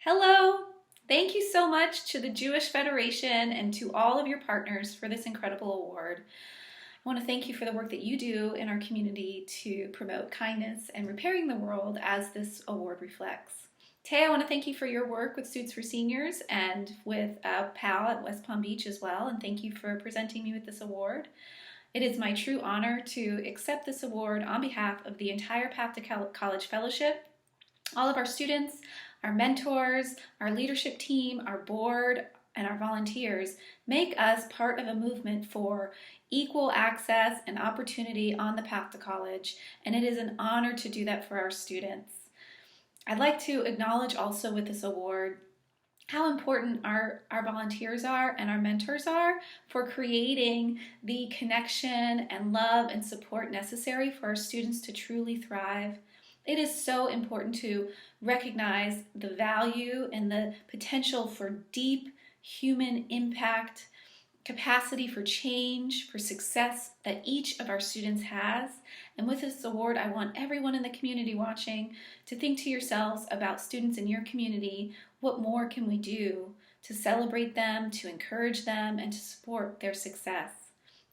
Hello! Thank you so much to the Jewish Federation and to all of your partners for this incredible award. I want to thank you for the work that you do in our community to promote kindness and repairing the world as this award reflects. Tay, I want to thank you for your work with Suits for Seniors and with PAL at West Palm Beach as well, and thank you for presenting me with this award. It is my true honor to accept this award on behalf of the entire Path to College Fellowship, all of our students, our mentors, our leadership team, our board, and our volunteers make us part of a movement for equal access and opportunity on the path to college, and it is an honor to do that for our students. I'd like to acknowledge also with this award how important our volunteers are and our mentors are for creating the connection and love and support necessary for our students to truly thrive. It is so important to recognize the value and the potential for deep human impact, capacity for change, for success that each of our students has. And with this award, I want everyone in the community watching to think to yourselves about students in your community. What more can we do to celebrate them, to encourage them, and to support their success?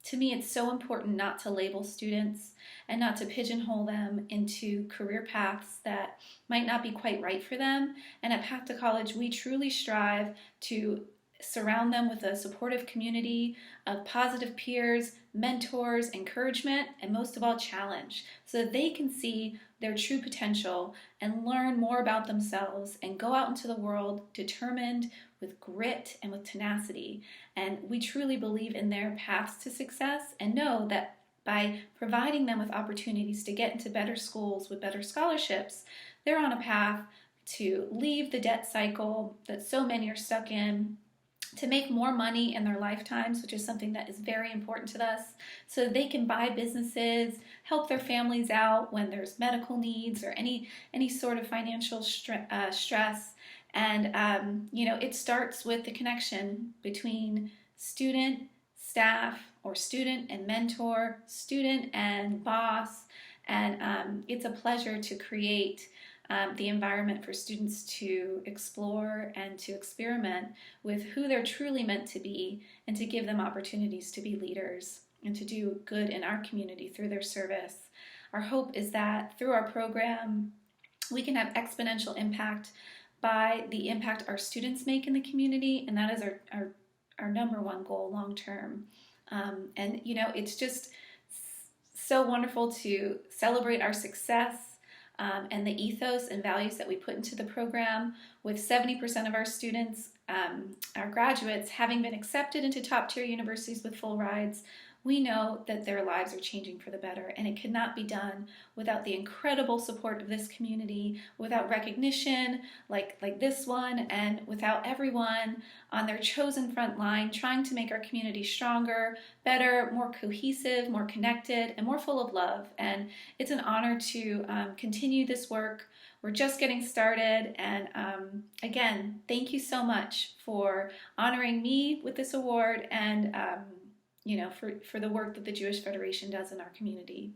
To me, it's so important not to label students and not to pigeonhole them into career paths that might not be quite right for them. And at Path to College, we truly strive to surround them with a supportive community of positive peers, mentors, encouragement, and most of all, challenge, so that they can see their true potential and learn more about themselves and go out into the world determined with grit and with tenacity. And we truly believe in their paths to success and know that by providing them with opportunities to get into better schools with better scholarships, they're on a path to leave the debt cycle that so many are stuck in, to make more money in their lifetimes, which is something that is very important to us, so they can buy businesses, help their families out when there's medical needs or any sort of financial stress. And it starts with the connection between student, staff, or student and mentor, student and boss. And it's a pleasure to create the environment for students to explore and to experiment with who they're truly meant to be, and to give them opportunities to be leaders and to do good in our community through their service. Our hope is that through our program, we can have exponential impact by the impact our students make in the community, and that is our number one goal long term. It's just so wonderful to celebrate our success and the ethos and values that we put into the program, with 70% of our students, our graduates, having been accepted into top-tier universities with full rides. We know that their lives are changing for the better, and it could not be done without the incredible support of this community, without recognition like this one, and without everyone on their chosen front line trying to make our community stronger, better, more cohesive, more connected, and more full of love. And it's an honor to continue this work. We're just getting started, and again, thank you so much for honoring me with this award and for the work that the Jewish Federation does in our community.